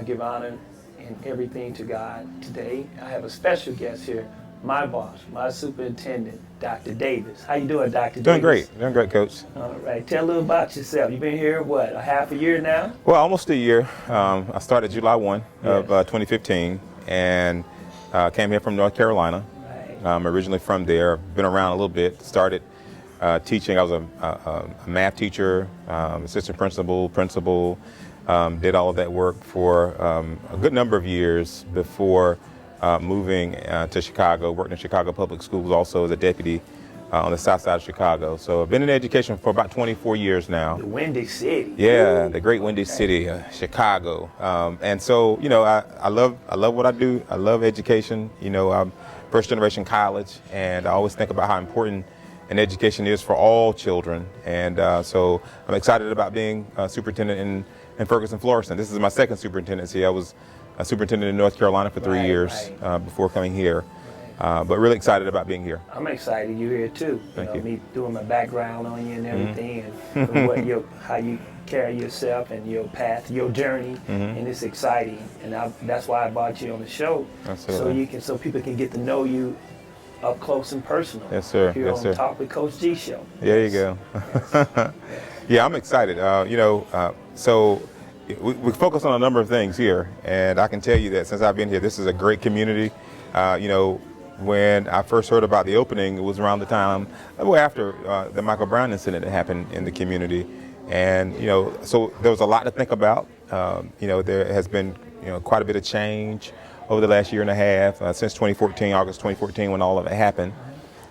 I give honor and everything to God. Today, I have a special guest here, my boss, my superintendent, Dr. Davis. How you doing, Dr. Davis? Doing great, Coach. All right, tell a little about yourself. You've been here, what, a half a year now? Well, almost a year. I started July 1 of Yes. 2015 and came here from North Carolina. Right. I'm originally from there, been around a little bit, started teaching. I was a math teacher, assistant principal, did all of that work for a good number of years before moving to Chicago, worked in Chicago Public Schools also as a deputy on the south side of Chicago. So I've been in education for about 24 years now. The Windy City. Yeah, the great Windy City, Chicago. And so, you know, I love what I do. I love education. You know, I'm first generation college, and I always think about how important an education is for all children. And so I'm excited about being superintendent in Ferguson Florissant. This is my second superintendency. I was a superintendent in North Carolina for 3 years before coming here. But really excited about being here. I'm excited you're here too. Thank you. Me doing my background on you and everything, and from what how you carry yourself and your path, your journey, and it's exciting. And that's why I brought you on the show, Absolutely. so people can get to know you up close and personal. Yes, sir. Here Yes, on sir. Talk with Coach G show. There you go. Yeah, I'm excited. So we focus on a number of things here, and I can tell you that since I've been here, this is a great community. When I first heard about the opening, it was around the time, after the Michael Brown incident that happened in the community. And, so there was a lot to think about. There has been, quite a bit of change over the last year and a half, since 2014, August 2014, when all of it happened.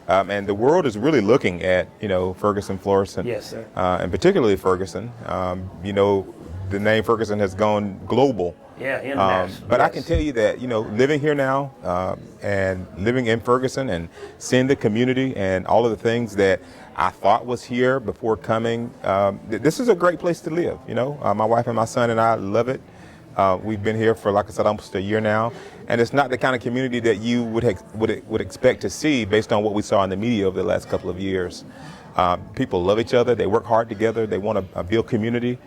And the world is really looking at, Ferguson Florissant. Yes, sir. And particularly Ferguson. The name Ferguson has gone global. Yeah, international. But I can tell you that, living here now and living in Ferguson and seeing the community and all of the things that I thought was here before coming, this is a great place to live. My wife and my son and I love it. We've been here for, like I said, almost a year now. And it's not the kind of community that you would expect to see based on what we saw in the media over the last couple of years. People love each other. They work hard together. They want to build community.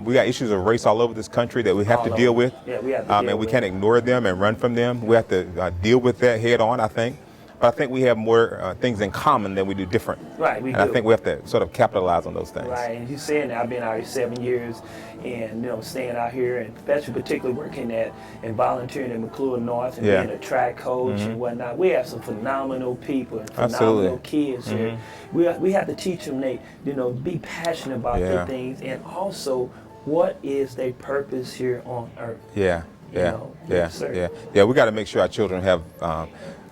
We got issues of race all over this country that we have to deal with. Yeah, we have to deal and we with. can't ignore them and run from them. We have to deal with that head on, I think. But I think we have more things in common than we do different. Right, we and do. I think we have to sort of capitalize on those things. Right, and you saying that I've been out here 7 years, and staying out here, and particularly working and volunteering in McClure North, and being a track coach and whatnot. We have some phenomenal people and phenomenal kids here. We have to teach them be passionate about their things, and also what is their purpose here on earth. Yeah. Sir. We got to make sure our children have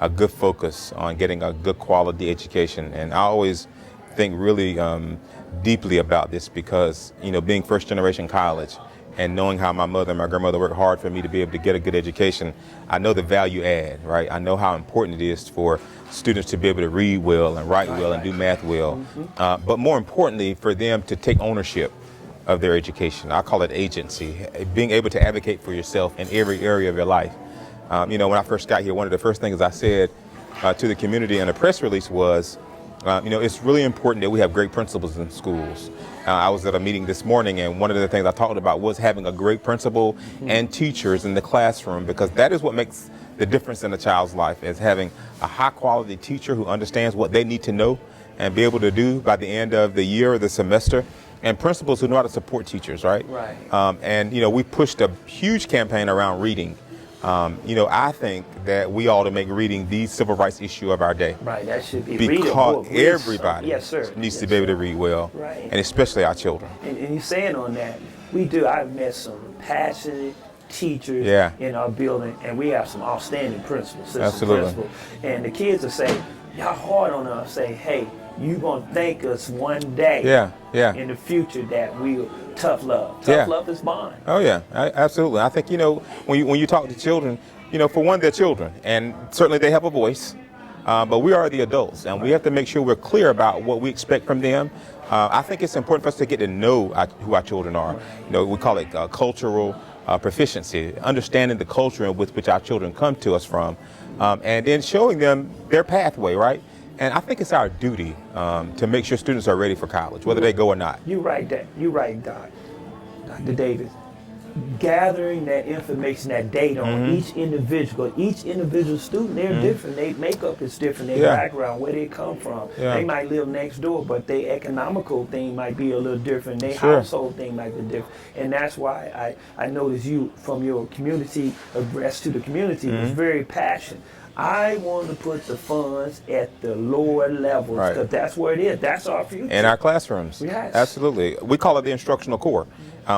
a good focus on getting a good quality education. And I always think really deeply about this because, being first generation college and knowing how my mother and my grandmother worked hard for me to be able to get a good education, I know the value add, right? I know how important it is for students to be able to read well and write well and do math well. But more importantly, for them to take ownership of their education. I call it agency, being able to advocate for yourself in every area of your life. When I first got here, one of the first things I said to the community in a press release was, it's really important that we have great principals in schools. I was at a meeting this morning, and one of the things I talked about was having a great principal and teachers in the classroom, because that is what makes the difference in a child's life, is having a high quality teacher who understands what they need to know and be able to do by the end of the year or the semester. And principals who know how to support teachers, right? Right. And we pushed a huge campaign around reading. I think that we ought to make reading the civil rights issue of our day. Right, that should be because everybody yes, sir. needs to be able to read well, right. And especially our children. And you're saying on that, we do. I've met some passionate teachers in our building, and we have some outstanding principals, principals. And the kids will say, y'all hard on us, say, hey, you're going to thank us one day in the future that we'll tough love. Tough love is bond. Oh, yeah, absolutely. I think, when you talk to children, for one, they're children, and certainly they have a voice, but we are the adults, and we have to make sure we're clear about what we expect from them. I think it's important for us to get to know who our children are. We call it cultural proficiency, understanding the culture in which our children come to us from, and then showing them their pathway, right? And I think it's our duty to make sure students are ready for college, whether they go or not. You right, Doc. Dr. Davis. gathering that information, that data on each individual. Each individual student, they're different. Their makeup is different. Their background, where they come from. They might live next door, but their economical thing might be a little different. Their household thing might be different. And that's why I noticed you, from your community address to the community, was very passionate. I want to put the funds at the lower levels, because that's where it is. That's our future. In our classrooms. Yes. Absolutely. We call it the instructional core.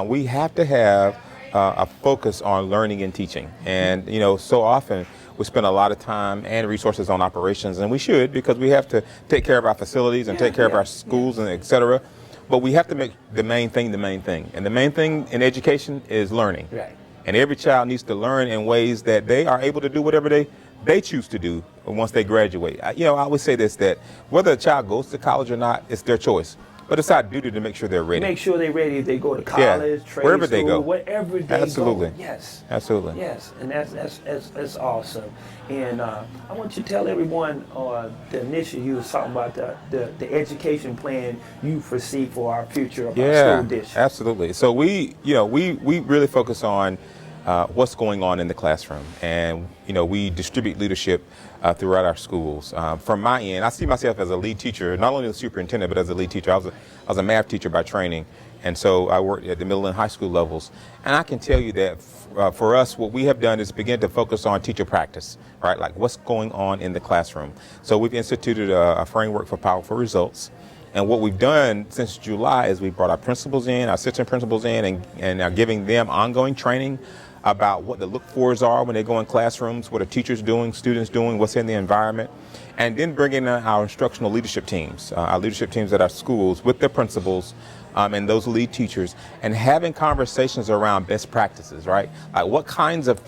We have to have a focus on learning and teaching. And, you know, so often we spend a lot of time and resources on operations, and we should, because we have to take care of our facilities and take care of our schools and et cetera. But we have to make the main thing the main thing. And the main thing in education is learning. Right. And every child needs to learn in ways that they are able to do whatever they choose to do once they graduate. You know, I always say this, that whether a child goes to college or not, it's their choice. But it's our duty to make sure they're ready. Make sure they're ready if they go to college, trade wherever school, they go. wherever they Absolutely. go. Yes. Absolutely. Yes, and that's awesome. And I want you to tell everyone the initiative you was talking about, the education plan you foresee for our future of our school district. Absolutely. So we really focus on what's going on in the classroom, and we distribute leadership throughout our schools. From my end, I see myself as a lead teacher, not only the superintendent, but as a lead teacher. I was a math teacher by training, and so I worked at the middle and high school levels. And I can tell you that for us, what we have done is begin to focus on teacher practice, right? Like what's going on in the classroom. So we've instituted a framework for powerful results. And what we've done since July is we brought our principals in, our assistant principals in, and are giving them ongoing training about what the look-fors are when they go in classrooms, what are teachers doing, students doing, what's in the environment, and then bringing in our instructional leadership teams, our leadership teams at our schools with their principals and those lead teachers, and having conversations around best practices, right? Like what kinds of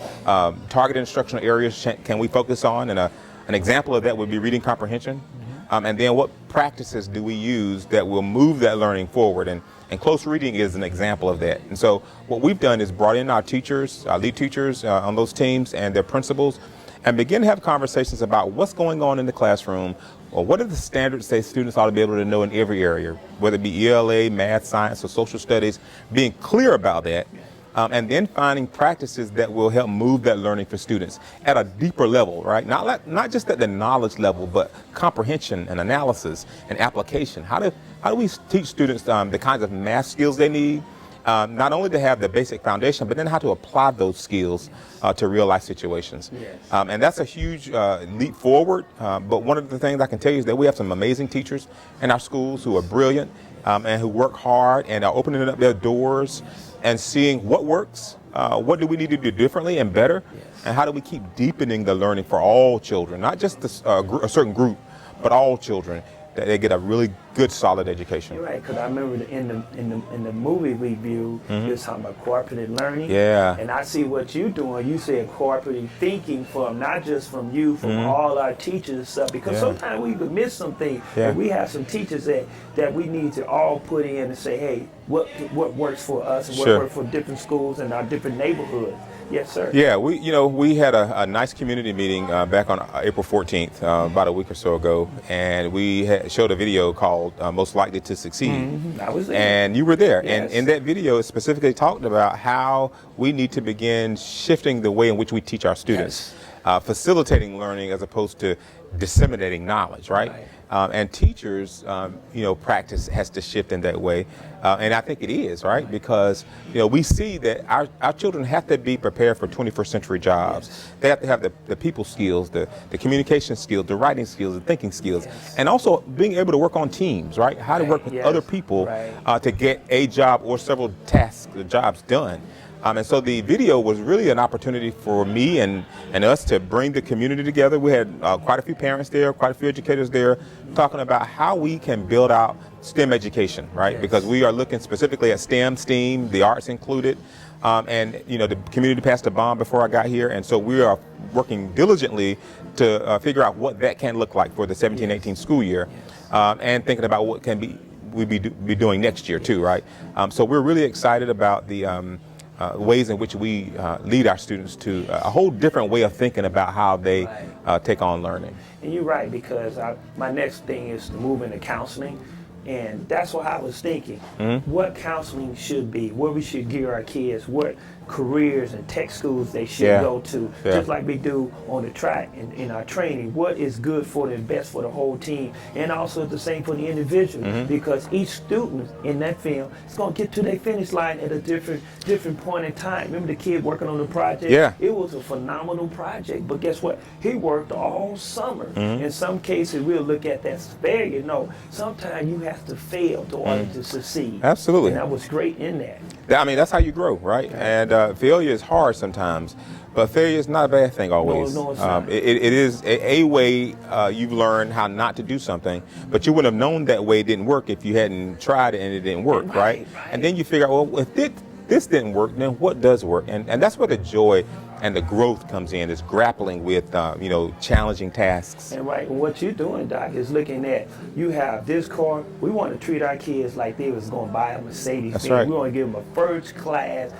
targeted instructional areas can we focus on? And an example of that would be reading comprehension. And then what practices do we use that will move that learning forward? And close reading is an example of that. And so what we've done is brought in our teachers, our lead teachers on those teams and their principals, and begin to have conversations about what's going on in the classroom, or what are the standards that students ought to be able to know in every area, whether it be ELA, math, science, or social studies, being clear about that. And then finding practices that will help move that learning for students at a deeper level, right? Not just at the knowledge level, but comprehension and analysis and application. How do we teach students the kinds of math skills they need, not only to have the basic foundation, but then how to apply those skills to real life situations. Yes. And that's a huge leap forward. But one of the things I can tell you is that we have some amazing teachers in our schools who are brilliant and who work hard and are opening up their doors and seeing what works, what do we need to do differently and better, and how do we keep deepening the learning for all children, not just a certain group, but all children, that they get a really good, solid education. You're right, because I remember in the movie we viewed, you were talking about cooperative learning. Yeah. And I see what you're doing. You said cooperative thinking from not just from you, from all our teachers and stuff. Because sometimes we could miss something. And we have some teachers that we need to all put in and say, hey, what works for us and what works for different schools and our different neighborhoods. Yes, sir. Yeah, we had a nice community meeting back on April 14th, about a week or so ago, and we showed a video called Most Likely to Succeed. I was there. And you were there. Yes. And in that video, it specifically talked about how we need to begin shifting the way in which we teach our students, facilitating learning as opposed to disseminating knowledge, right? And teachers, practice has to shift in that way. And I think it is, right? Because, we see that our children have to be prepared for 21st century jobs. Yes. They have to have the people skills, the communication skills, the writing skills, the thinking skills, and also being able to work on teams, right? How to work with other people to get a job or several tasks, jobs done. And so the video was really an opportunity for me and us to bring the community together. We had quite a few parents there, quite a few educators there, talking about how we can build out STEM education, right? Yes. Because we are looking specifically at STEM, STEAM, the arts included. And the community passed a bond before I got here, and so we are working diligently to figure out what that can look like for the 17-18 school year, and thinking about what can we be doing next year too, right? So we're really excited about the ways in which we lead our students to a whole different way of thinking about how they take on learning. And you're right, because my next thing is to move into counseling, and that's what I was thinking. What counseling should be, where we should gear our kids, careers and tech schools they should go to, just like we do on the track in our training. What is good for the best for the whole team, and also the same for the individual, because each student in that film is going to get to their finish line at a different point in time. Remember the kid working on the project? Yeah. It was a phenomenal project, but guess what? He worked all summer. In some cases, we'll look at that as failure. No, sometimes you have to fail in order to succeed. Absolutely. And I was great in that. I mean, that's how you grow, right? And failure is hard sometimes, but failure is not a bad thing always. No, it's not. It is a way you've learned how not to do something, but you wouldn't have known that way didn't work if you hadn't tried it and it didn't work, right? And then you figure out, well, if this didn't work, then what does work? And that's where the joy and the growth comes in, is grappling with, challenging tasks. And what you're doing, Doc, is looking at, you have this car. We want to treat our kids like they was going to buy a Mercedes. That's right. We want to give them a first class,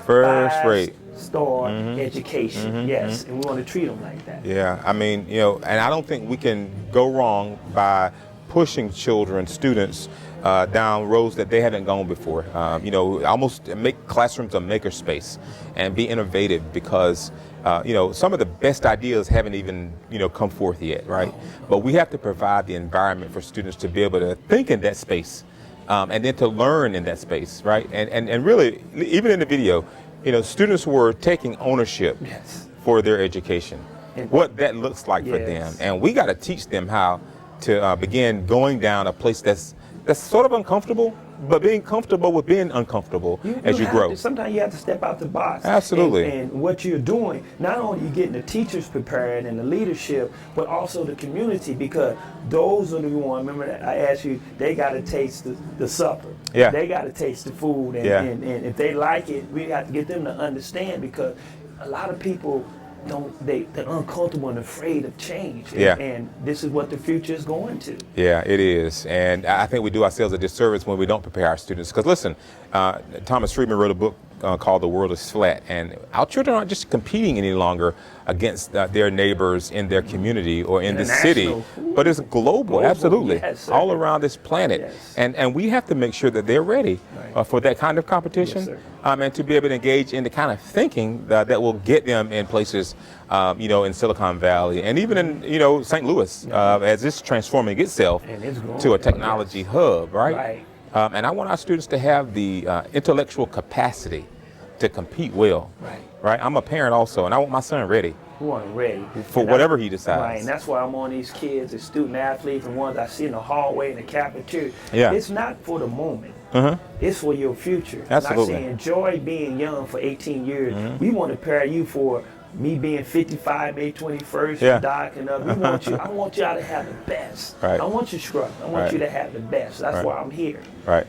rate star education. Yes, and we want to treat them like that. Yeah, I mean, and I don't think we can go wrong by pushing students down roads that they haven't gone before. Almost make classrooms a maker space and be innovative, because some of the best ideas haven't even come forth yet, right? But we have to provide the environment for students to be able to think in that space, and then to learn in that space, right? And really, even in the video, students were taking ownership for their education, what that looks like for them, and we got to teach them how to begin going down a place that's sort of uncomfortable, but being comfortable with being uncomfortable as you grow. Sometimes you have to step out the box. Absolutely. And what you're doing, not only you getting the teachers prepared and the leadership, but also the community, because those are the ones, remember that I asked you, they got to taste the supper. Yeah. They got to taste the food. And if they like it, we have to get them to understand, because a lot of people they're uncomfortable and afraid of change. And this is what the future is going to. Yeah, it is. And I think we do ourselves a disservice when we don't prepare our students. Because listen, Thomas Friedman wrote a book called The World is Flat. And our children aren't just competing any longer against their neighbors in their community or in the city, but it's global, absolutely, all around this planet. And we have to make sure that they're ready for that kind of competition, and to be able to engage in the kind of thinking that will get them in places, in Silicon Valley and even in, St. Louis, as it's transforming itself to a technology hub, right? And I want our students to have the intellectual capacity to compete well. Right. I'm a parent also, and I want my son ready. We want him ready for whatever he decides. Right, and that's why I'm on these kids, the student athletes, and ones I see in the hallway, in the cafeteria. Yeah. It's not for the moment. It's for your future. Absolutely. And I say enjoy being young for 18 years. We want to prepare you for me being 55, May 21st, Doc, and we want you. I want y'all to have the best. I want you to struggle. I want you to have the best. That's why I'm here. Right.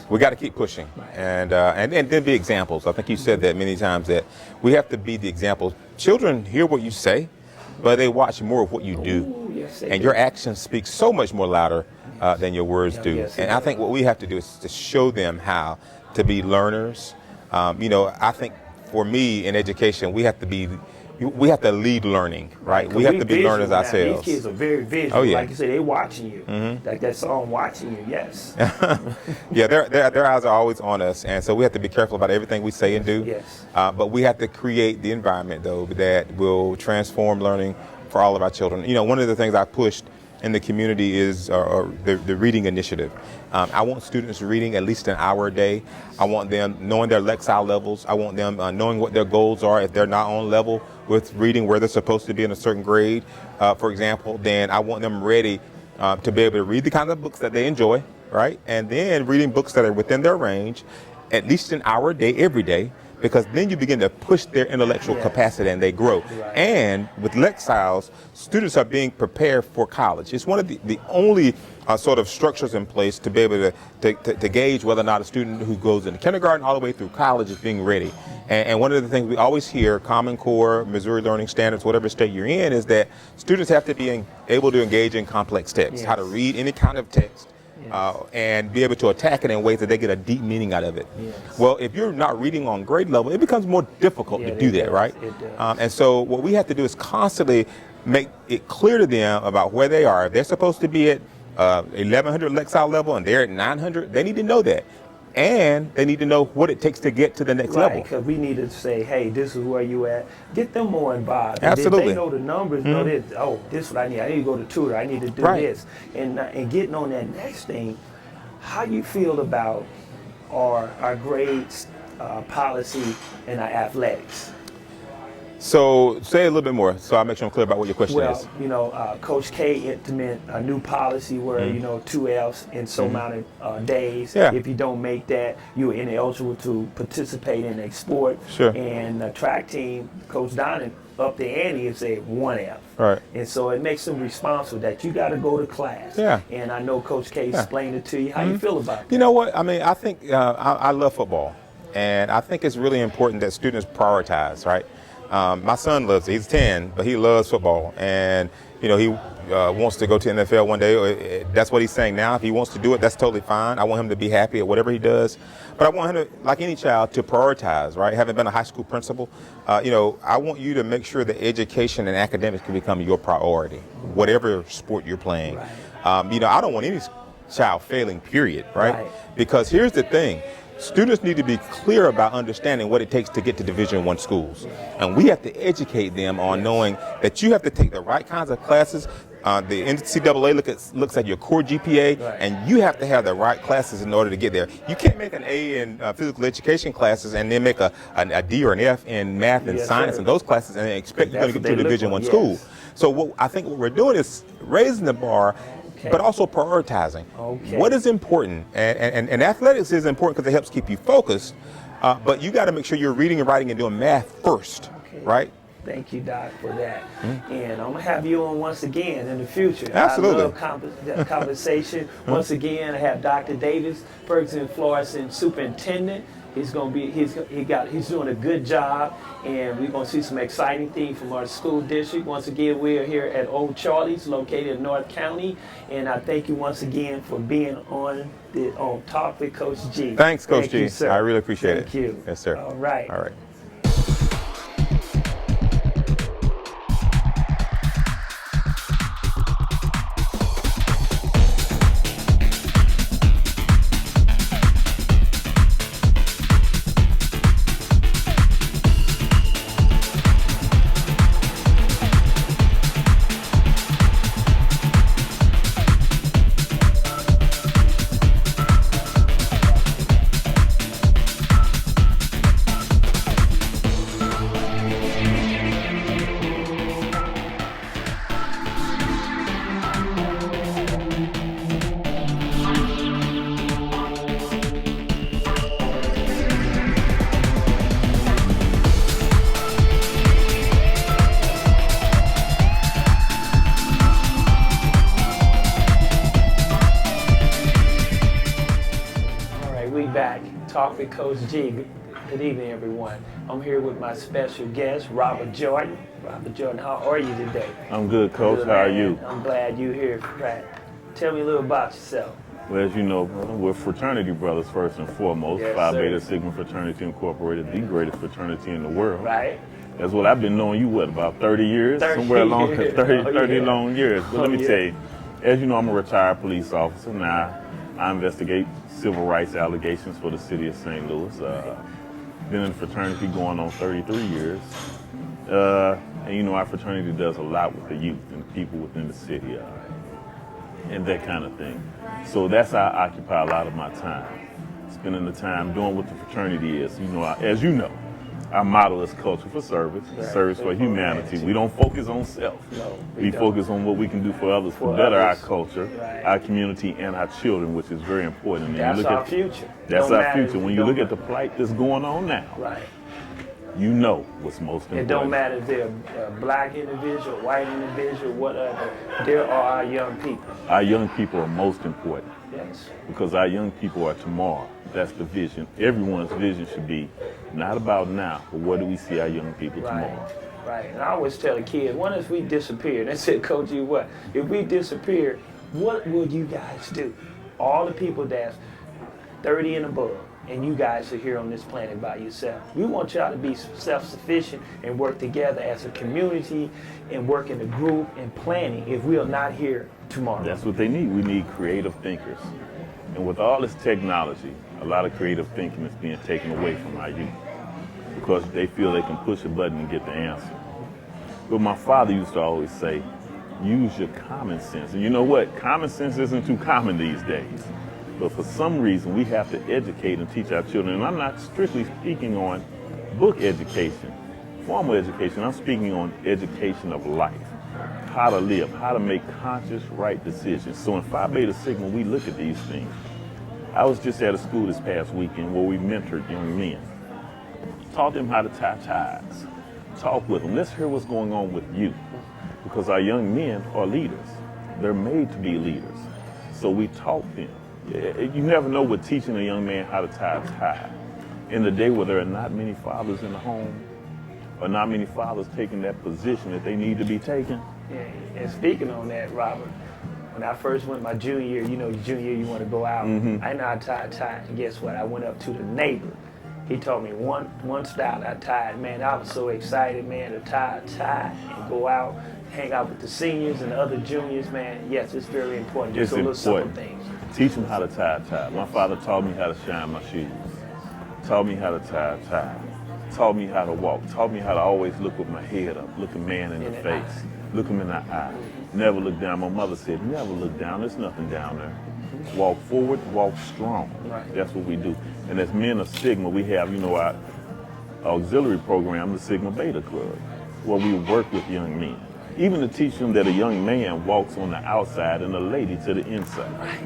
We got to keep pushing, and then be examples. I think you said that many times, that we have to be the examples. Children hear what you say, but they watch more of what you do, and your actions speak so much more louder than your words do. And I think what we have to do is to show them how to be learners. I think for me in education, we have to lead learning, right? We have to be learners ourselves. These kids are very visual. Like you say, they're watching you. Like that song, Watching You, yes. Yeah, their eyes are always on us, and so we have to be careful about everything we say and do. But we have to create the environment, though, that will transform learning for all of our children. One of the things I pushed in the community is the reading initiative. I want students reading at least an hour a day. I want them knowing their Lexile levels. I want them knowing what their goals are. If they're not on level with reading where they're supposed to be in a certain grade, for example, then I want them ready to be able to read the kind of books that they enjoy, right? And then reading books that are within their range, at least an hour a day, every day, because then you begin to push their intellectual capacity and they grow. And with Lexiles, students are being prepared for college. It's one of the only sort of structures in place to be able to gauge whether or not a student who goes into kindergarten all the way through college is being ready. And one of the things we always hear, Common Core, Missouri Learning Standards, whatever state you're in, is that students have to be able to engage in complex text, how to read any kind of text. And be able to attack it in ways that they get a deep meaning out of it. Well, if you're not reading on grade level, it becomes more difficult to do that, right? And so what we have to do is constantly make it clear to them about where they are. If they're supposed to be at 1100 Lexile level and they're at 900, they need to know that. and they need to know what it takes to get to the next Right, level. because we need to say, hey, this is where you at. Get them more involved. And Absolutely. they know the numbers, know that, oh, this is what I need. I need to go to tutor. I need to do this. And getting on that next thing, how you feel about our grades policy and our athletics? So say a little bit more, so I'll make sure I'm clear about what your question is. Well, you know, Coach K implemented a new policy where, you know, 2 Fs in so many days. Yeah. If you don't make that, you're ineligible to participate in a sport. Sure. And the track team, Coach Donnan, up the ante and said 1 F. Right. And so it makes them responsible that you got to go to class. Yeah. And I know Coach K explained it to you. How you feel about that? You know what? I mean, I think I love football, and I think it's really important that students prioritize, right? My son loves it. He's 10, but he loves football, and you know he wants to go to NFL one day. That's what he's saying now. If he wants to do it, that's totally fine. I want him to be happy at whatever he does, but I want him to, like any child, to prioritize. Right? Having been a high school principal, you know, I want you to make sure that education and academics can become your priority, whatever sport you're playing. Right. You know, I don't want any child failing. Period. Right? Because here's the thing. Students need to be clear about understanding what it takes to get to Division I schools. And we have to educate them on knowing that you have to take the right kinds of classes. The NCAA looks at your core GPA, and you have to have the right classes in order to get there. You can't make an A in physical education classes and then make a D or an F in math and science and those classes and expect you're going to get to a Division I school. So I think what we're doing is raising the bar, but also prioritizing. What is important, and athletics is important because it helps keep you focused, but you got to make sure you're reading and writing and doing math first, right? Thank you, Doc, for that. And I'm going to have you on once again in the future. Absolutely. I love conversation. Once again, I have Dr. Davis, Ferguson Florissant Superintendent. He's going to be, he's doing a good job, and we're going to see some exciting things from our school district. Once again, we are here at Old Charlie's, located in North County, and I thank you once again for being on Talk with Coach G. Thanks, Coach G. Thank you, sir. I really appreciate it. Thank you. Yes, sir. All right. All right. Back, Talk with Coach G. Good evening, everyone. I'm here with my special guest, Robert Jordan. Robert Jordan, how are you today? I'm good, Coach. Good, how are man. you? I'm glad you're here. Right. Tell me a little about yourself. Well, as you know, brother, we're fraternity brothers first and foremost. Yes, Phi sir. Beta Sigma Fraternity Incorporated, the greatest fraternity in the world. Right. That's what I've been knowing you, about 30 years? 30 Somewhere along years. 30 yeah. long years. But let me yeah. tell you, as you know, I'm a retired police officer. Now, I investigate civil rights allegations for the city of St. Louis. Been in the fraternity going on 33 years. And you know, our fraternity does a lot with the youth and the people within the city and that kind of thing. So that's how I occupy a lot of my time. Spending the time doing what the fraternity is. You know, as you know, our motto is culture for service, service for humanity. We don't focus on self. No, we don't. focus on what we can do for others to For better others. our culture, Right. our community, and our children, which is very important. And That's you look our at, future. That's Don't our matter future. if When it you look don't at the plight that's going on now, Right. you know what's most important. It don't matter if they're a black individual, white individual, whatever. There are our young people. Our young people are most important Yes. because our young people are tomorrow. That's the vision. Everyone's vision should be not about now, but where do we see our young people Right. tomorrow? Right. And I always tell the kids, what if we disappear? They said, Coach, you what? If we disappear, what will you guys do? All the people that's 30 and above, and you guys are here on this planet by yourself. We want y'all to be self-sufficient and work together as a community and work in a group and planning. If we are not here tomorrow. That's what they need. We need creative thinkers. And with all this technology, a lot of creative thinking is being taken away from our youth because they feel they can push a button and get the answer. But my father used to always say, use your common sense. And you know what? Common sense isn't too common these days. But for some reason, we have to educate and teach our children. And I'm not strictly speaking on book education, formal education. I'm speaking on education of life, how to live, how to make conscious, right decisions. So in Phi Beta Sigma, we look at these things. I was just at a school this past weekend where we mentored young men, taught them how to tie ties, talk with them. Let's hear what's going on with you, because our young men are leaders. They're made to be leaders. So we taught them. You never know what teaching a young man how to tie a tie. In the day where there are not many fathers in the home, or not many fathers taking that position that they need to be taken. Yeah, and speaking on that, Robert, when I first went my junior year, you know, junior year you want to go out. I know how to tie a tie. And guess what? I went up to the neighbor. He told me one style I tied. Man, I was so excited, man, to tie a tie and go out, hang out with the seniors and the other juniors, man. Yes, it's very important. Just It's those little important. simple things. Teach them how to tie a tie. My father taught me how to shine my shoes, taught me how to tie a tie, taught me how to walk, taught me how to always look with my head up, look a man in the face, look him in the eye, never look down. My mother said, never look down, there's nothing down there. Walk forward, walk strong. Right. That's what we do. And as men of Sigma, we have, you know, our auxiliary program, the Sigma Beta Club, where we work with young men. Even to teach them that a young man walks on the outside and a lady to the inside. Right.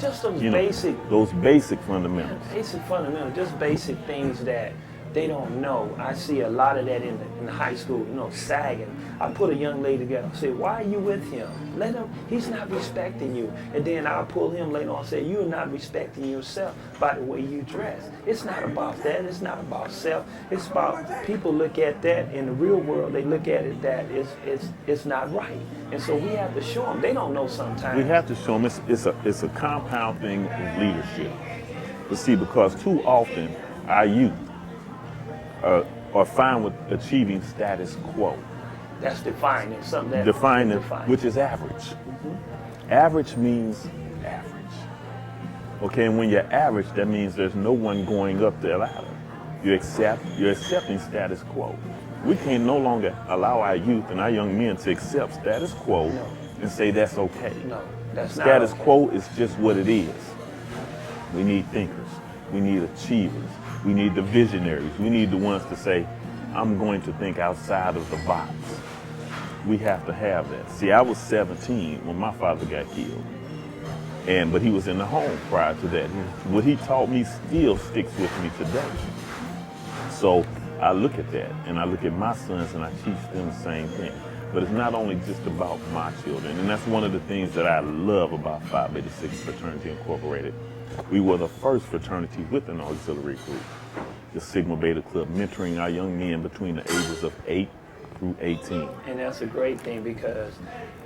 Just those You know, basic those basic fundamentals. basic fundamental, just basic things that they don't know. I see a lot of that in the high school, you know, sagging. I put a young lady together, I say, why are you with him? Let him, he's not respecting you. And then I'll pull him later on and say, you're not respecting yourself by the way you dress. It's not about that, it's not about self. It's about, people look at that in the real world, they look at it that it's not right. And so we have to show them. They don't know sometimes. We have to show them it's a compound thing of leadership. But see, because too often our youth are fine with achieving status quo. That's defining something that Defining, defining. which is average. Average means average. Okay, and when you're average, that means there's no one going up the ladder. You're accepting status quo. We can no longer allow our youth and our young men to accept status quo and say that's okay. No, that's not Status okay. quo is just what it is. We need thinkers. We need achievers. We need the visionaries. We need the ones to say, I'm going to think outside of the box. We have to have that. See, I was 17 when my father got killed. But he was in the home prior to that. What he taught me still sticks with me today. So I look at that and I look at my sons and I teach them the same thing. But it's not only just about my children. And that's one of the things that I love about Phi Beta Sigma Fraternity Incorporated. We were the first fraternity with an auxiliary group, the Sigma Beta Club, mentoring our young men between the ages of 8 through 18. And that's a great thing because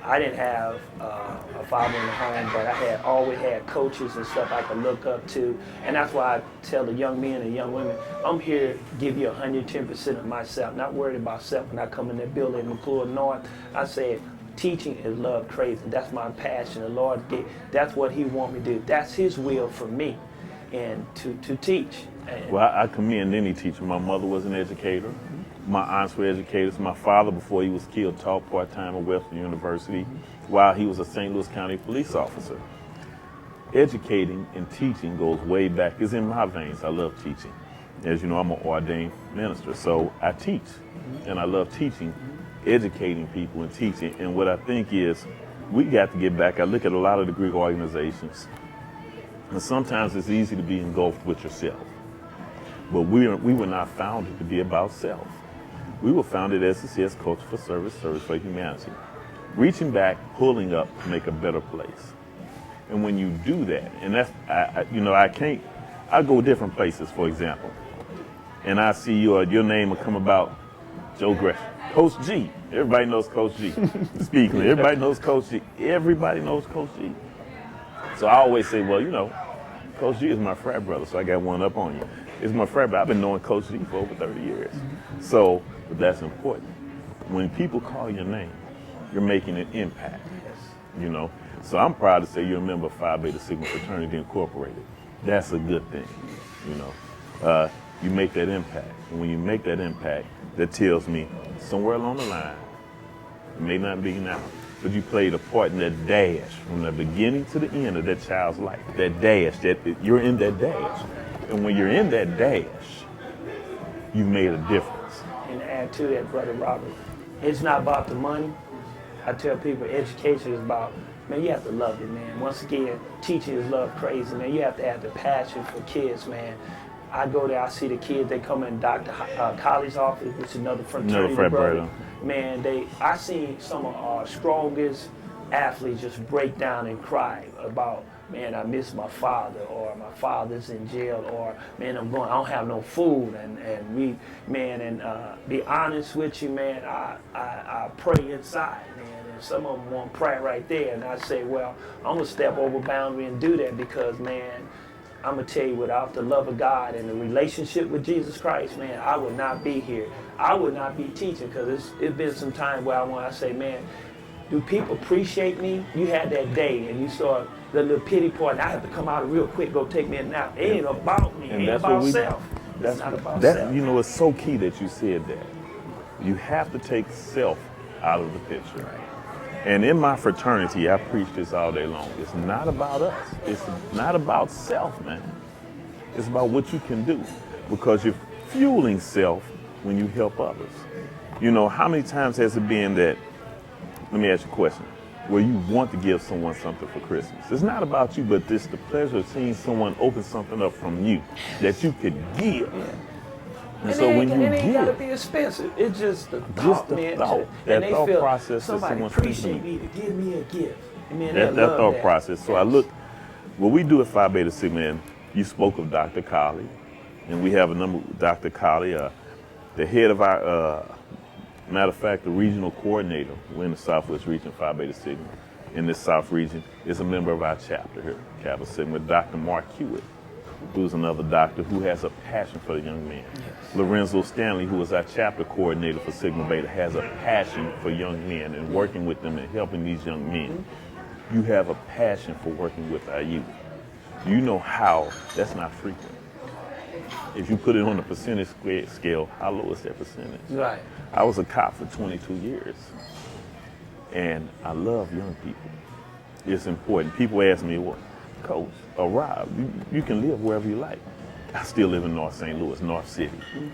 I didn't have a father in the home, but I always had coaches and stuff I could look up to. And that's why I tell the young men and young women, I'm here to give you 110% of myself, not worried about self. When I come in that building in McClure North, I said, teaching is love crazy. That's my passion. The Lord gave, that's what he wants me to do. That's his will for me, and to teach. And Well, I commend any teacher. My mother was an educator. My aunts were educators. My father, before he was killed, taught part-time at Western University while he was a St. Louis County police officer. Educating and teaching goes way back. It's in my veins. I love teaching. As you know, I'm an ordained minister, so I teach. And I love teaching, educating people and teaching. And what I think is we got to get back. I look at a lot of the Greek organizations, and sometimes it's easy to be engulfed with yourself. But we were not founded to be about self. We were founded as SCS Culture for Service, Service for Humanity. Reaching back, pulling up to make a better place. And when you do that, and that's, I go different places, for example, and I see your name will come about Joe Gresham. Coach G. Everybody knows Coach G. Speaking, everybody knows Coach G. Everybody knows Coach G. So I always say, well, you know, Coach G is my frat brother, so I got one up on you. It's my frat brother. I've been knowing Coach G for over 30 years. So, but that's important. When people call your name, you're making an impact, you know. So I'm proud to say you're a member of Phi Beta Sigma Fraternity Incorporated. That's a good thing, you know. You make that impact. And when you make that impact, that tells me somewhere along the line, it may not be now, but you played a part in that dash from the beginning to the end of that child's life. That dash, you're in that dash. And when you're in that dash, you made a difference. And to add to that, Brother Robert, it's not about the money. I tell people education is about, man, you have to love it, man. Once again, teaching is love crazy, man. You have to have the passion for kids, man. I go there, I see the kids, they come in Dr. Colley's office, which is another fraternity brother. Man, I seen some of our strongest athletes just break down and cry about, man, I miss my father, or my father's in jail, or man, I don't have no food, and be honest with you, man, I pray inside, man, and some of them want prayer right there, and I say, well, I'm gonna step over boundary and do that because, man, I'm gonna tell you, without the love of God and the relationship with Jesus Christ, man, I would not be here. I would not be teaching, because it's been some time where I say, man, do people appreciate me? You had that day and you saw the little pity part, and I have to come out real quick, go take me a nap. It ain't about me, it ain't about self. It's not about self. You know, it's so key that you said that. You have to take self out of the picture. Right. And in my fraternity, I preach this all day long. It's not about us. It's not about self, man. It's about what you can do, because you're fueling self when you help others. You know, how many times has it been that, let me ask you a question, where you want to give someone something for Christmas? It's not about you, but it's the pleasure of seeing someone open something up from you that you could give. Yeah. And so when you it ain't gotta give, be expensive. It's just the thought, man. That and they thought feel process that somebody someone's appreciate me to give me a gift. Man, that love thought that process. So I look, what we do at Phi Beta Sigma, and you spoke of Dr. Colley, and we have a number, Dr. Colley, the head of our, matter of fact, the regional coordinator, we're in the Southwest region, Phi Beta Sigma, in this South region, is a member of our chapter here, Kappa Sigma, Dr. Mark Hewitt, who's another doctor who has a passion for the young men. Yes. Lorenzo Stanley, who is our chapter coordinator for Sigma Beta, has a passion for young men and working with them and helping these young men. You have a passion for working with our youth. You know how that's not frequent. If you put it on a percentage scale, how low is that percentage? Right. I was a cop for 22 years, and I love young people. It's important. People ask me, well, Coach, or Rob, you can live wherever you like. I still live in North St. Louis, North City.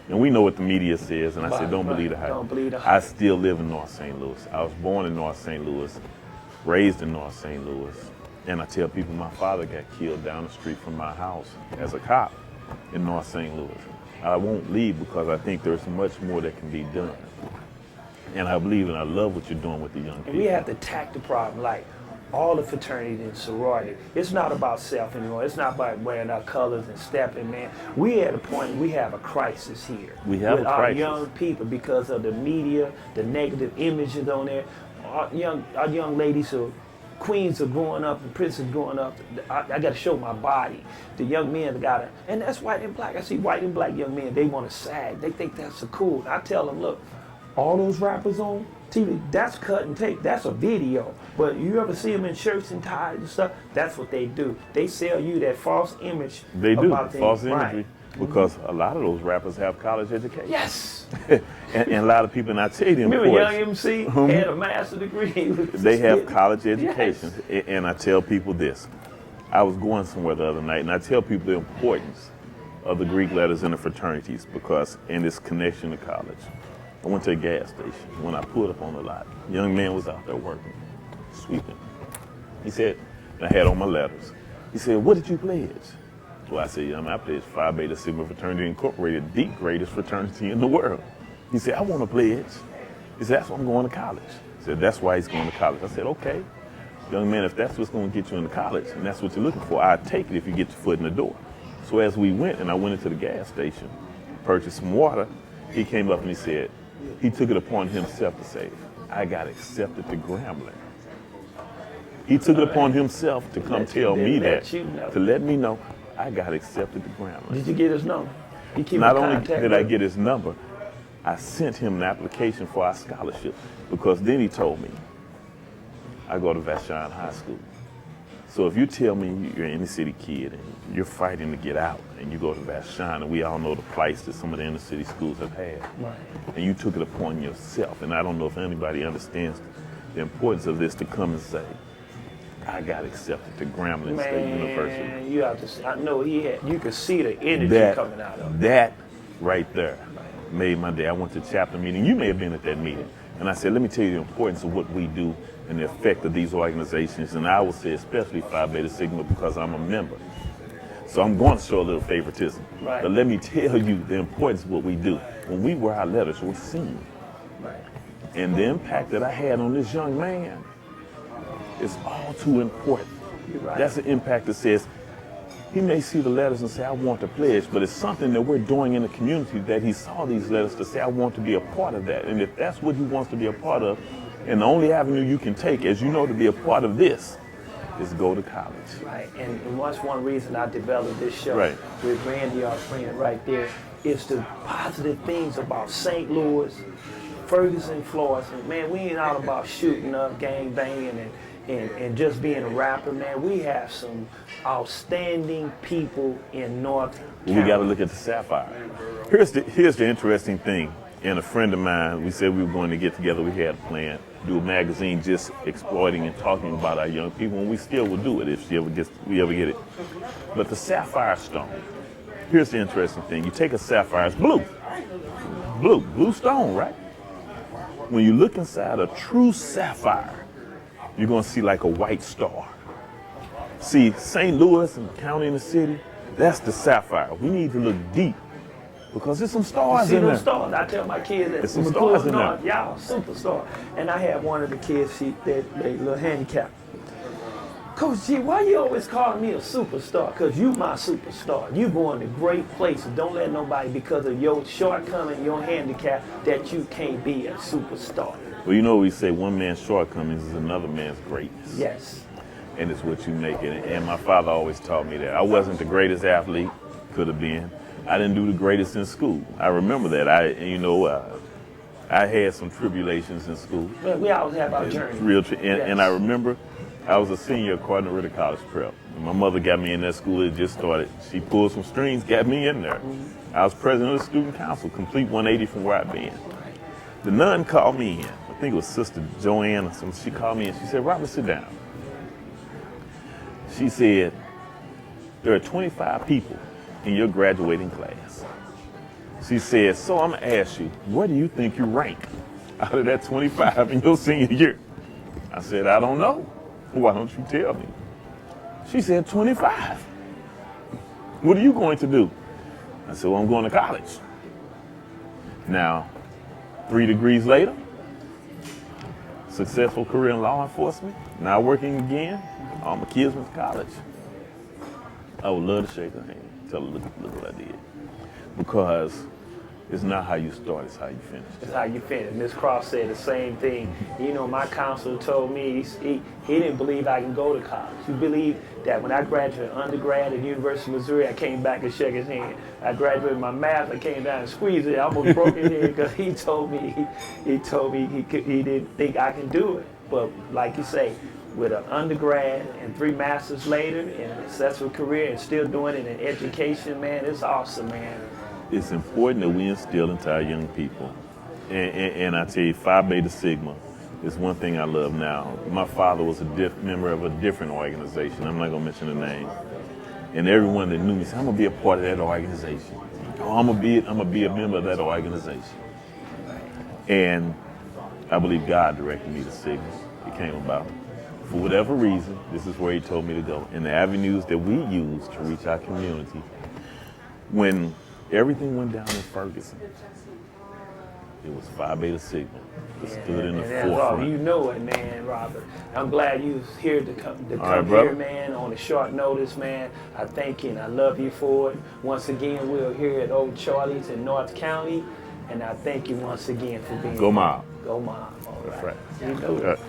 And we know what the media says, and I said, don't believe the hype. Don't believe the hype. I still live in North St. Louis. I was born in North St. Louis, raised in North St. Louis. And I tell people my father got killed down the street from my house as a cop in North St. Louis. I won't leave because I think there's much more that can be done. And I believe and I love what you're doing with the young people. And we have to tackle the problem like all the fraternity and sorority. It's not about self anymore. It's not about wearing our colors and stepping, man. We at a point we have a crisis here. We have with a crisis. Our young people because of the media, the negative images on there. Our young ladies are queens are growing up, and princes growing up. I got to show my body. The young men gotta, and that's white and black. I see white and black young men. They want to sag. They think that's so cool. I tell them, look, all those rappers on TV, that's cut and tape. That's a video. But you ever see them in shirts and ties and stuff? That's what they do. They sell you that false image. They do, about false them. imagery. Right. Because a lot of those rappers have college education. Yes. and a lot of people, and I tell you the Remember importance. Young MC had a master's degree. They have college education. Yes. And I tell people this. I was going somewhere the other night, and I tell people the importance of the Greek letters in the fraternities because in this connection to college. I went to a gas station. When I pulled up on the lot, a young man was out there working, sweeping. He said, and I had on my letters. He said, what did you pledge? Well, I said, I pledged Phi Beta Sigma Fraternity Incorporated, the greatest fraternity in the world. He said, I want to pledge. He said, that's why I'm going to college. He said, that's why he's going to college. I said, okay. Young man, if that's what's going to get you into college and that's what you're looking for, I'd take it if you get your foot in the door. So as we went, and I went into the gas station, purchased some water, he came up and he said, he took it upon himself to say, I got accepted to Grambling. He took it upon himself to come tell me that, to let me know I got accepted to Grambling. Did you get his number? Not only did I get his number, I sent him an application for our scholarship because then he told me, I go to Vashon High School. So if you tell me you're an inner city kid and you're fighting to get out and you go to Vashon, and we all know the plights that some of the inner city schools have had, Right. and you took it upon yourself, and I don't know if anybody understands the importance of this, to come and say, I got accepted to Grambling State University. Man, you have to. I know you could see the energy coming out of it. That right there made my day. I went to chapter meeting. You may have been at that meeting. And I said, let me tell you the importance of what we do and the effect of these organizations. And I would say especially Phi Beta Sigma, because I'm a member. So I'm going to show a little favoritism. Right. But let me tell you the importance of what we do. When we wear our letters, we're seen. Right. And the impact that I had on this young man is all too important. You're right. That's the impact that says, he may see the letters and say, I want to pledge, but it's something that we're doing in the community that he saw these letters to say, I want to be a part of that. And if that's what he wants to be a part of, and the only avenue you can take, as you know, to be a part of this, is go to college. Right, and that's one reason I developed this show Right. with Randy, our friend right there, is the positive things about St. Louis, Ferguson, Florida. Man, we ain't out about shooting up, gang banging, and just being a rapper, man. We have some outstanding people in North County. We got to look at the Sapphire. Here's the interesting thing. And a friend of mine, we said we were going to get together. We had a plan, do a magazine just exploiting and talking about our young people, and we still will do it if we ever get it. But the Sapphire Stone. Here's the interesting thing. You take a sapphire, it's blue stone, right? When you look inside a true sapphire, you're going to see like a white star. See, St. Louis and the county and the city, that's the sapphire. We need to look deep because there's some stars See in those there. stars? I tell my kids that There's some stars in there. y'all superstar. And I had one of the kids, they little handicapped. Coach G, why you always calling me a superstar? Because you my superstar. You going to great places. Don't let nobody, because of your shortcoming, your handicap, that you can't be a superstar. Well, you know we say one man's shortcomings is another man's greatness. Yes. And it's what you make it. And my father always taught me that. I wasn't the greatest athlete, could have been. I didn't do the greatest in school. I remember that. I had some tribulations in school. Well, we always have our journey. And I remember I was a senior at Cardinal Ritter College Prep. And my mother got me in that school. It just started. She pulled some strings, got me in there. Mm-hmm. I was president of the student council, complete 180 from where I'd been. The nun called me in. I think it was Sister Joanne or something. She called me in. She said, Robert, sit down. She said, there are 25 people in your graduating class. She said, so I'm going to ask you, where do you think you rank out of that 25 in your senior year? I said, I don't know. Why don't you tell me? She said, 25. What are you going to do? I said, well, I'm going to college. Now, 3 degrees later, successful career in law enforcement, now working again. All my kids went to college. I would love to shake her hand, tell her, look what I did. Because it's not how you start, it's how you finish. It's how you finish. Ms. Cross said the same thing. You know, my counselor told me he didn't believe I can go to college. He believed that when I graduated undergrad at the University of Missouri, I came back and shook his hand. I graduated my math, I came down and squeezed it. I almost broke his head because he told me he didn't think I can do it. But like you say, with an undergrad and 3 masters later and a successful career and still doing it in education, man, it's awesome, man. It's important that we instill into our young people. And I tell you, Phi Beta Sigma is one thing I love now. My father was a member of a different organization. I'm not going to mention the name. And everyone that knew me said, I'm going to be a part of that organization. Oh, I'm going to be a member of that organization. And I believe God directed me to Sigma. It came about. For whatever reason, this is where he told me to go. And the avenues that we use to reach our community. When everything went down in Ferguson, it was Phi Beta Sigma that stood in the forefront. You know it, man, Robert. I'm glad you was here to come right, here, man, on a short notice, man. I thank you and I love you for it. Once again, we're here at Old Charlie's in North County, and I thank you once again for being Go Mob. Go Mob. All That's right. right. You know it.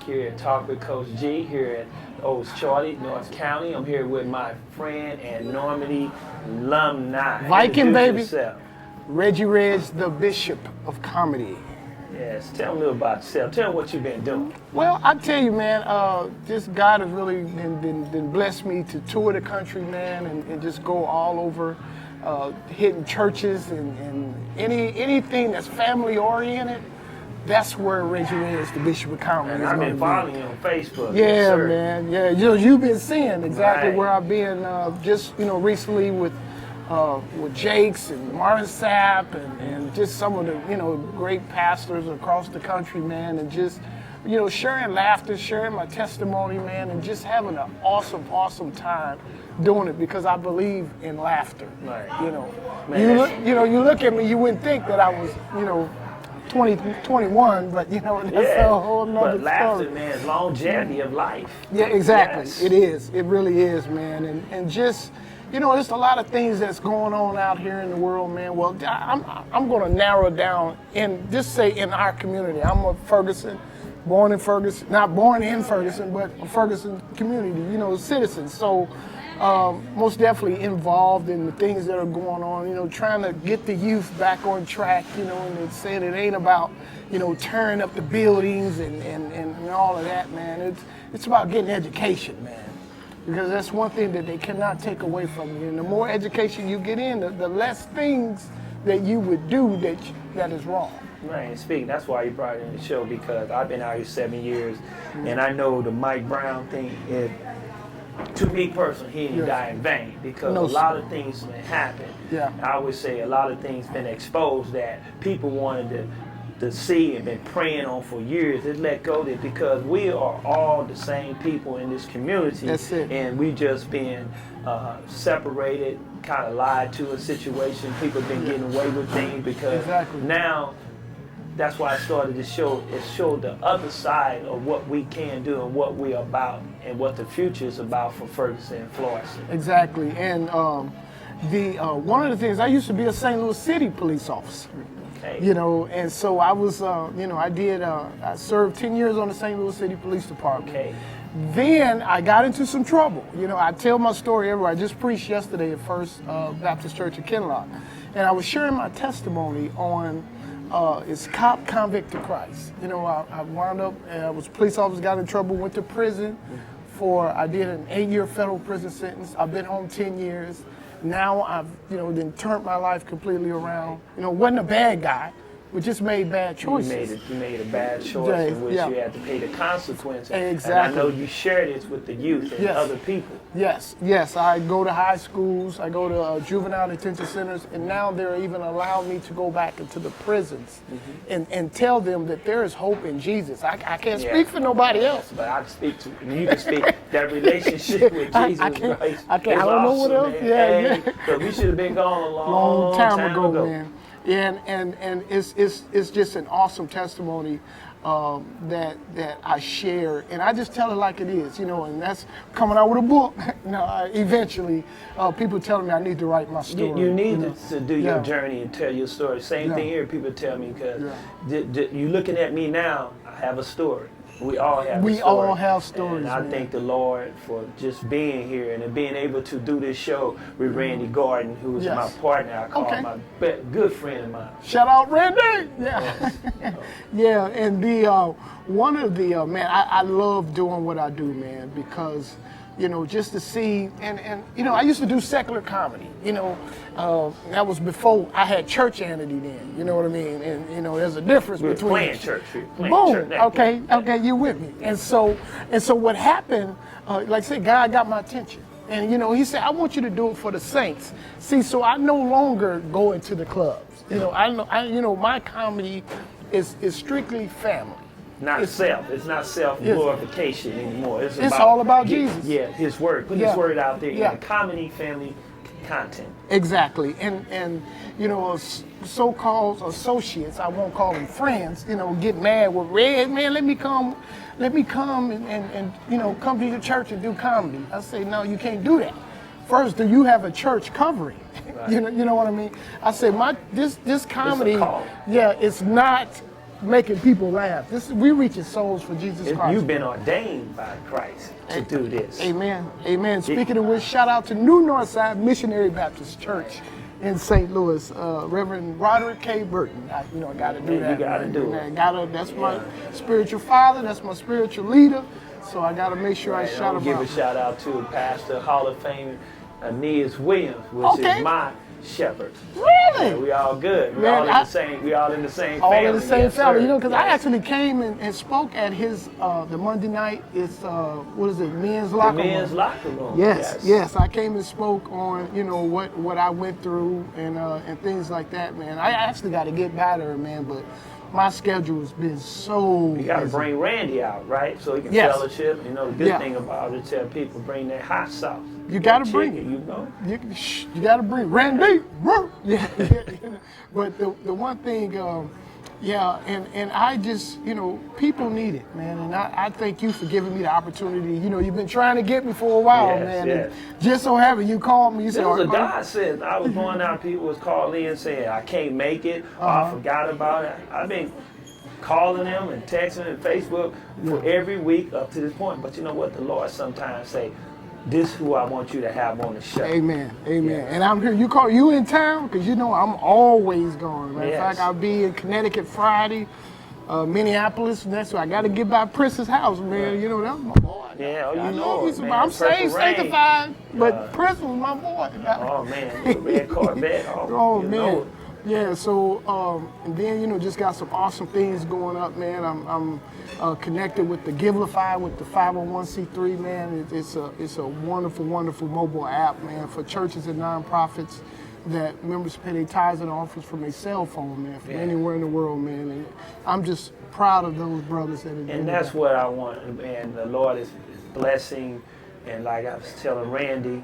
back here at Talk with Coach G here at Old Charlie, North County. I'm here with my friend and Normandy alumni. Viking, Introduce baby. yourself. Reggie Reg, the Bishop of Comedy. Yes, tell them a little about yourself. Tell them what you've been doing. Well, I tell you, man, just God has really been blessed me to tour the country, man, and just go all over, hitting churches and anything that's family oriented. That's where Reggie is, the Bishop of Comedy. And is I've gonna been be. following you on Facebook. Yeah, yes, sir. man. Yeah, you've been seeing exactly Right. where I've been. Just recently with Jakes and Martin Sapp and just some of the great pastors across the country, man, and just sharing laughter, sharing my testimony, man, and just having an awesome time doing it because I believe in laughter. Right. Man, you look at me, you wouldn't think that I was 21, but that's a whole nother But laughter, story. man, is longevity of life. Yeah, exactly. Yes. It is. It really is, man. And just, there's a lot of things that's going on out here in the world, man. Well, I'm going to narrow it down and just say in our community. I'm a Ferguson, born in Ferguson, not born in Ferguson, but a Ferguson community, citizen. So most definitely involved in the things that are going on, trying to get the youth back on track, and it's saying it ain't about, tearing up the buildings and all of that, man. It's about getting education, man. Because that's one thing that they cannot take away from you. And the more education you get in, the less things that you would do that is wrong. Right, and speaking, that's why you brought it in the show, because I've been out here 7 years, and I know the Mike Brown thing, to me personally, he didn't die in vain, because No, a lot of things been happened. Yeah. I would say a lot of things been exposed that people wanted to see and been praying on for years. It let go of it because we are all the same people in this community. That's it. And we just been separated, kind of lied to a situation. People been getting away with things because Exactly. now that's why I started this show. It showed the other side of what we can do and what we're about and what the future is about for Ferguson and Florissant. Exactly. And one of the things, I used to be a St. Louis City police officer. Okay. And so I was, I served 10 years on the St. Louis City Police Department. Okay. Then I got into some trouble. I tell my story everywhere. I just preached yesterday at First Baptist Church of Kinloch. And I was sharing my testimony on it's cop convict to Christ. I wound up, I was a police officer, got in trouble, went to prison I did an 8-year federal prison sentence. I've been home 10 years. Now I've, then turned my life completely around. Wasn't a bad guy, but just made bad choices. You made a bad choice in which Yeah. you had to pay the consequences. Exactly. And I know you share this with the youth and Yes. other people. Yes. I go to high schools, I go to juvenile detention centers, and now they're even allowing me to go back into the prisons and tell them that there is hope in Jesus. I can't speak for nobody else. But I speak to you can speak that relationship with Jesus I can't- Christ. I can't- is I don't know what awesome, else. man. Yeah. Hey, 'cause we should have been gone a Long time ago, man. And it's just an awesome testimony that I share, and I just tell it like it is, and that's coming out with a book. Eventually, people telling me I need to write my story. You need to do your Yeah. journey and tell your story. Same Yeah. thing here. People tell me because you looking at me now. I have a story. We all have. We a story. all have stories, And I man. thank the Lord for just being here and being able to do this show with Randy Gordon, who is Yes. my partner. I call Okay. my good friend of mine. Shout out Randy! Yeah. Yeah, and one of the, man, I love doing what I do, man, because, just to see, and I used to do secular comedy, that was before I had church entity then, you know what I mean? And, there's a difference We were between. playing church. We were playing Boom. church. Okay, you with me. And so what happened, like I said, God got my attention. And, he said, I want you to do it for the saints. See, so I no longer go into the clubs. My comedy is strictly family. Not self. It's not self-glorification anymore. It's all about Jesus. Yeah, His word. Put Yeah. His word out there Yeah. in the comedy family content. Exactly. And so-called associates, I won't call them friends, get mad with Red, man, let me come and come to your church and do comedy. I say, no, you can't do that. First, do you have a church covering? Right. You know what I mean? I say, this comedy, call. it's not making people laugh. We reaching souls for Jesus Christ. You've been ordained by Christ to do this. Amen. Amen. Speaking of which, shout out to New Northside Missionary Baptist Church in St. Louis, Reverend Roderick K. Burton. I got to do that. You got to do it. That's my spiritual father. That's my spiritual leader. So I got to make sure I shout him give out. a shout out to Pastor Hall of Fame Aeneas Williams, which is my shepherd. Really? Yeah, we all good. We all in the same family. All in the same yes, family. Sir. Because I actually came and spoke at his the Monday night. It's what is it? Men's locker room. Men's locker room. Yes. I came and spoke on what I went through and things like that, man. I actually got to get better, man, but my schedule has been so You got to busy. bring Randy out, right? So he can Yes. fellowship. The good thing about it, tell people bring that hot sauce. You got to That bring chicken, it. You got to bring Randy. Yeah. But the one thing, and I just, people need it, man. And I thank you for giving me the opportunity. You've been trying to get me for a while, Yes, man. yes. And just so happened you called me. You said, It was a godsend. I was going out, people was calling in saying, I can't make it, or I forgot about it. I've been calling them and texting and Facebook for every week up to this point. But you know what? The Lord sometimes say, this is who I want you to have on the show. Amen. Amen. Yeah. And I'm here. You in town? Because I'm always gone. Matter of Yes. fact, I'll be in Connecticut Friday, Minneapolis next week. I got to get by Prince's house, man. That's my boy. Yeah, I you love know me it, some- man. I'm Purple saved, Rain. sanctified, but Prince was my boy. Oh, man, the red Corvette. Oh you man, know it. yeah. So and then just got some awesome things going up, man. I'm connected with the Givelify with the 501c3, man. It's a wonderful, wonderful mobile app, man, for churches and nonprofits that members pay their tithes and offerings from their cell phone, man, from anywhere in the world, man. And I'm just proud of those brothers that are doing And that's what I want. And the Lord is blessing. And like I was telling Randy,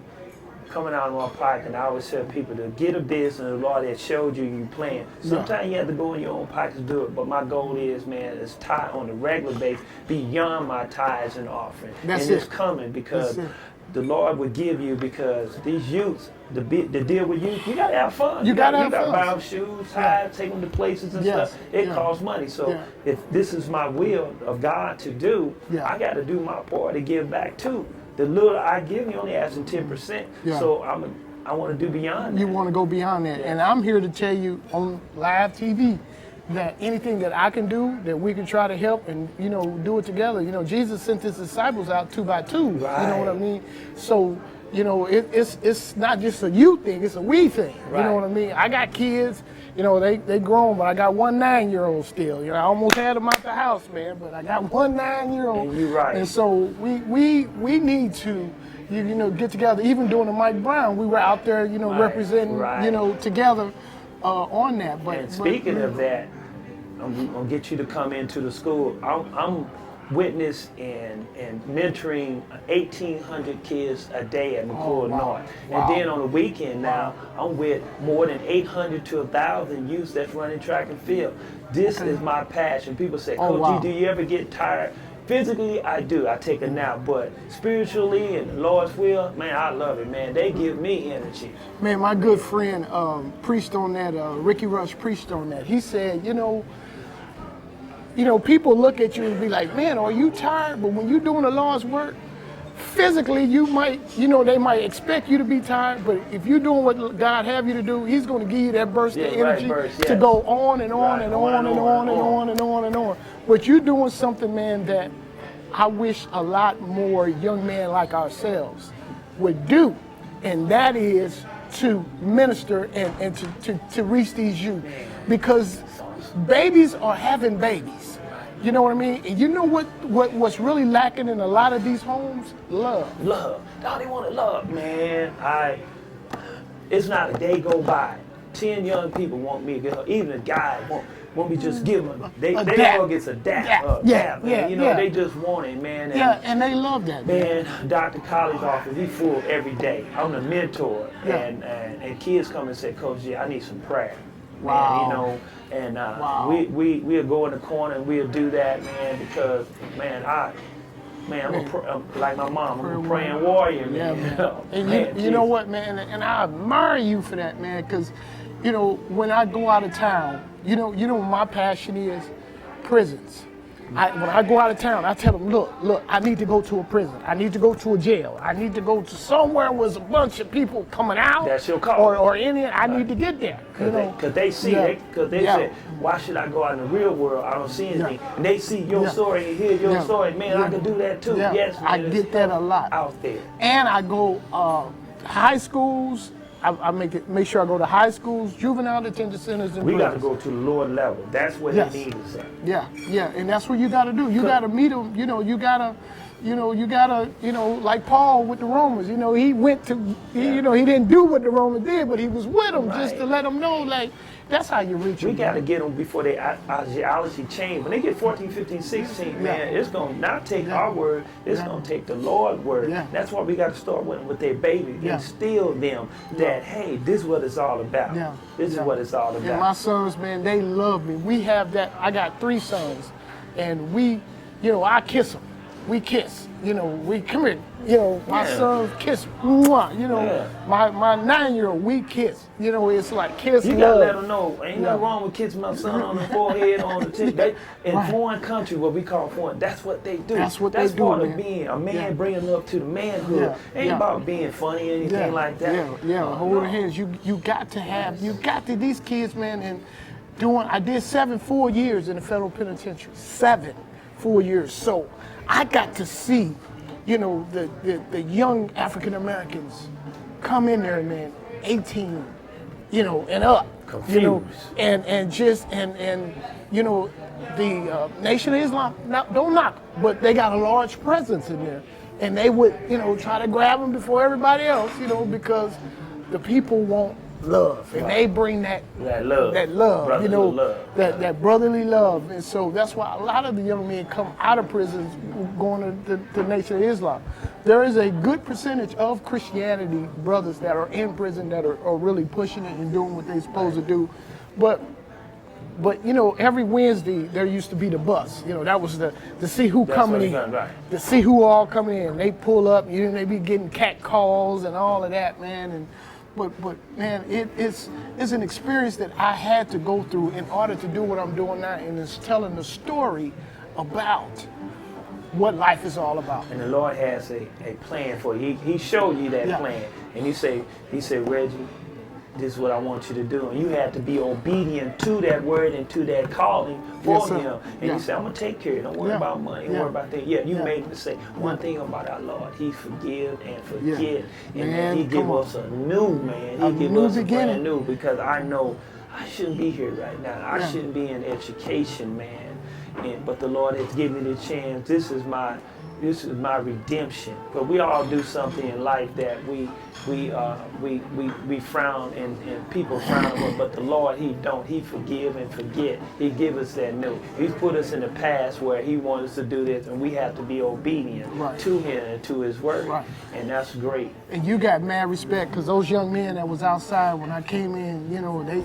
coming out of my pocket, and I always tell people to get a business, the Lord has showed you playing. Sometimes you have to go in your own pocket to do it, but my goal is, man, is tie on a regular basis beyond my tithes and offering. That's and it's it. coming because That's it. the Lord would give you, because these youths, the deal with youth, you gotta have fun. You gotta have buy fun. them shoes, ties, take them to places and Yes. stuff. It Yeah. costs money. So Yeah. if this is my will of God to do, Yeah. I got to do my part to give back too. The little I give, you only asking 10%. Yeah. So I want to do beyond that. You want to go beyond that. And I'm here to tell you on live TV that anything that I can do, that we can try to help and, do it together. Jesus sent his disciples out 2 by 2. Right. You know what I mean? So, it's not just a you thing, it's a we thing. You know Right. what I mean? I got kids, they grown, but I got one 9-year-old still. I almost had them out the house, man, but I got one 9-year-old. And you're right. And so we need to, get together. Even during the Mike Brown, we were out there, representing, right. together on that. And speaking of that, I'm going to get you to come into the school. I'm witness and mentoring 1,800 kids a day at McClure wow. North. Wow. And then on the weekend now, I'm with more than 800 to 1,000 youths that's running track and field. This is my passion. People say, Coach, wow. do you ever get tired? Physically, I do. I take a nap. But spiritually and the Lord's will, man, I love it, man. They give me energy. Man, my good friend preached on that, Ricky Rush preached on that. He said, people look at you and be like, man, are you tired? But when you're doing the Lord's work, physically you might, they might expect you to be tired, but if you're doing what God have you to do, he's going to give you that burst of energy to go on and on and on and on and on and on and on. But you're doing something, man, that I wish a lot more young men like ourselves would do, and that is to minister and to reach these youth, because babies are having babies. You know what I mean? And you know what's really lacking in a lot of these homes? Love. Love. All they want is love, man. It's not a day go by. 10 young people want me to get her. Even a guy want me just give them. They all gets a dap. Yeah. They just want it, man. And, And they love that. man, Dr. Colley's office, we full every day. I'm the mentor. Yeah. And kids come and say, Coach G, I need some prayer. Wow. Man, and Wow. we'll go in the corner and we'll do that, man, because, man, I'm like my mom, I'm a praying warrior, man. Yeah, man. And Man, you know what, man? And I admire you for that, man, because, when I go out of town, what my passion is prisons. When I go out of town, I tell them, look, I need to go to a prison. I need to go to a jail. I need to go to somewhere where there's a bunch of people coming out. That's your call. Or any, I need to get there. Because they see, because they say, why should I go out in the real world? I don't see anything. And they see your story and hear your story. Man, I can do that too. Yes, man, I get that a lot. Out there. And I go high schools. I make sure I go to high schools, juvenile detention centers, and we got to go to the lower level. That's what they need us at. Yeah, and that's what you got to do. You got to meet them. You gotta, like Paul with the Romans. He went to, he didn't do what the Romans did, but he was with them just to let them know, like, that's how you reach them. We got to get them before their ideology change. When they get 14, 15, 16, man, it's going to not take our word, it's going to take the Lord's word. That's why we got to start with their baby, instill them that, hey, this is what it's all about. This is what it's all about. And my sons, man, they love me. We have that. I got 3 sons, and we, I kiss them. We kiss. We come here. My sons kiss. Mwah. My 9-year-old, we kiss. It's like kiss. You gotta let them know. Ain't nothing wrong with kissing my son on the forehead, on the cheek. In foreign country, what we call foreign, that's what they do. That's what they do. Part of being a man, bringing up to the manhood. Ain't about being funny or anything like that. Hold their hands. You got to these kids, man, and I did 7 full years in the federal penitentiary. 7 full years. So I got to see, the young African Americans come in there, man, 18, and up, confused. And the Nation of Islam, don't knock, but they got a large presence in there, and they would, try to grab them before everybody else, because the people want love, and they bring that love, that brotherly love, and so that's why a lot of the young men come out of prisons going to the Nation of Islam. There is a good percentage of Christianity brothers that are in prison that are really pushing it and doing what they're supposed to do, but every Wednesday there used to be the bus. That was to see who coming in, to see who all coming in. They pull up, they be getting cat calls and all of that, man, But man, it's an experience that I had to go through in order to do what I'm doing now, and it's telling the story about what life is all about. And the Lord has a plan for you. He showed you that plan, and He said, Reggie, this is what I want you to do. And you had to be obedient to that word and to that calling for Him. And He said, I'm going to take care of it. Don't worry about money. Don't worry about things. You made a mistake. One thing about our Lord, He forgive and forget. And He give us a new, man. He give us a brand new, because I know I shouldn't be here right now. I shouldn't be in education, man. But the Lord has given me the chance. This is my redemption. But we all do something in life that we frown and people frown on, but the Lord, He don't. He forgive and forget. He give us that new. He's put us in the past where He wants us to do this, and we have to be obedient to Him and to His word. And that's great. And you got mad respect, because those young men that was outside when I came in,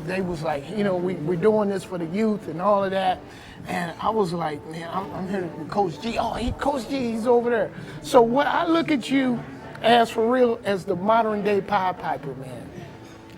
they was like, we're doing this for the youth and all of that. And I was like, man, I'm here with Coach G. Oh, Coach G, he's over there. So what I look at you as, for real, as the modern day Pied Piper, man.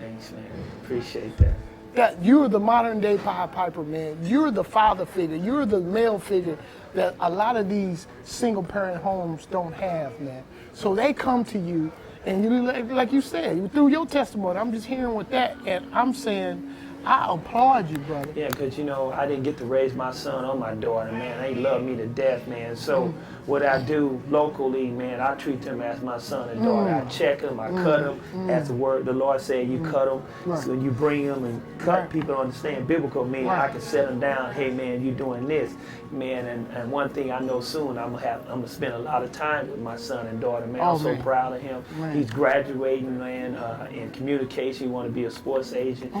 Thanks, man. Appreciate that. Yeah, you're the modern day Pied Piper, man. You're the father figure. You're the male figure that a lot of these single parent homes don't have, man. So they come to you, and you, like you said, through your testimony, I'm just hearing with that, and I'm saying, I applaud you, brother. Yeah, because, I didn't get to raise my son or my daughter, man. They love me to death, man. So what I do locally, man, I treat them as my son and daughter. I check them, I cut them. As the Lord said, you cut them. So when you bring them and cut, people understand biblical meaning. I can set them down. Hey, man, you doing this, man. And one thing I know soon, I'm gonna spend a lot of time with my son and daughter, man. I'm so proud of him. He's graduating, man, in communication. He want to be a sports agent.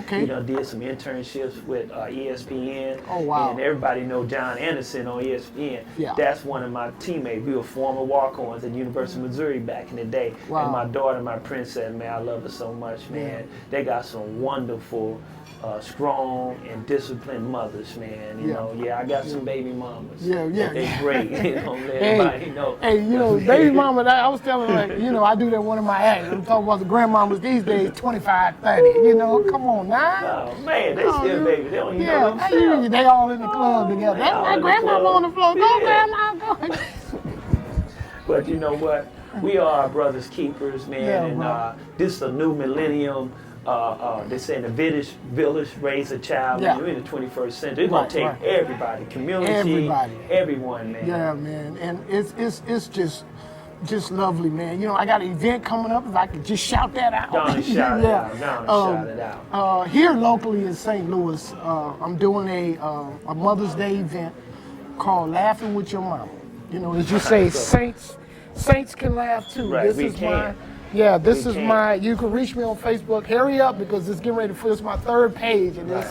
Did some internships with ESPN. Oh, wow. And everybody know John Anderson on ESPN. That's one of my teammates. We were former walk-ons at the University of Missouri back in the day. And my daughter, my princess, man, I love her so much, man. They got some wonderful, strong and disciplined mothers, man. You know, I got some baby mamas. They're great. Let everybody know. Hey, baby mama, I was telling her, I do that one of my acts. I'm talking about the grandmamas these days, 25, 30. Come on now. Oh, Man, they still baby. They don't even know Yeah, themselves. they all in the club together. That's all my in the grandmama club. on the floor. Go, Yeah. grandma, go. But you know what? We are our brother's keepers, man. Yeah, and bro. this is a new millennium. They say in the village raise a child. Yeah. We're in the 21st century. It's gonna take Right. everybody, community, Everybody. everyone, man. Yeah, man, and it's just lovely, man. You know, I got an event coming up. If I could just shout that out. Go on and shout it out. Go on and shout it out. Here locally in St. Louis, I'm doing a Mother's Day event called "Laughing with Your Mama." You know, as you say, saints can laugh too. Right, This we is can. this is can. my. You can reach me on Facebook. Hurry up because it's getting ready to. It's my third page, and it's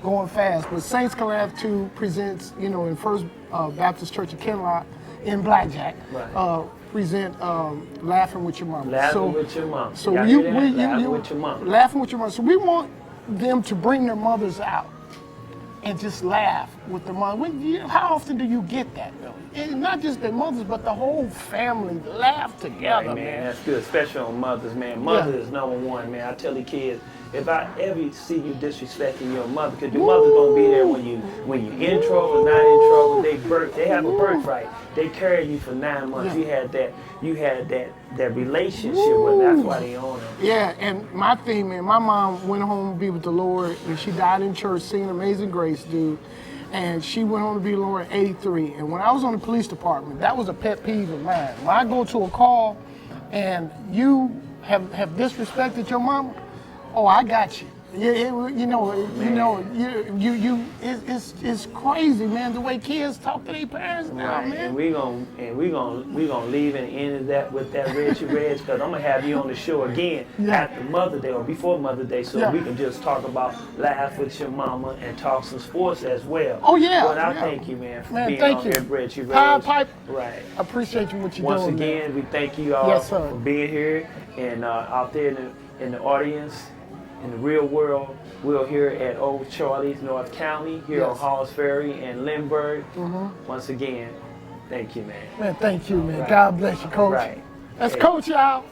going fast. But Saints Can Laugh 2 presents, in First Baptist Church of Kinlock in Blackjack. Right. Present Laughing with Your Mama. Laughing with your mom. So Y'all hear that? Laughing with your mom. Laughing with your mother. So we want them to bring their mothers out and just laugh with their mother. How often do you get that, Billy? And not just their mothers, but the whole family laugh together, Right, man, that's good, especially on mothers, man. Mother is number one, man. I tell the kids, if I ever see you disrespecting your mother, because your mother's gonna be there when you in trouble, not in trouble. They have a birthright. They carried you for 9 months. Yeah. You had that relationship with them. That's why they own them. Yeah, and my thing, man, my mom went home to be with the Lord, and she died in church singing Amazing Grace, dude. And she went home to be with the Lord at 83. And when I was on the police department, that was a pet peeve of mine. When I go to a call and you have disrespected your mama, oh, I got you. It's crazy, man, the way kids talk to their parents now, Right, man. and we gonna leave and end that with that Reggie Reg, because I'm gonna have you on the show again after Mother Day or before Mother Day, so we can just talk about laugh with your mama and talk some sports as well. Oh, yeah, But I yeah. thank you, man, for Man, being thank on you. here, Reggie Reg. Pied Piper. Right. I appreciate you what you're Once doing, man. again, we thank you all Yes, sir. for being here and out there in the audience. In the real world, we're here at Old Charlie's, North County, here on Yes. Halls Ferry and Lindbergh. Once again, thank you, man. Man, thank you, man. Right. God bless you, Coach. Right. That's Hey. Coach, y'all.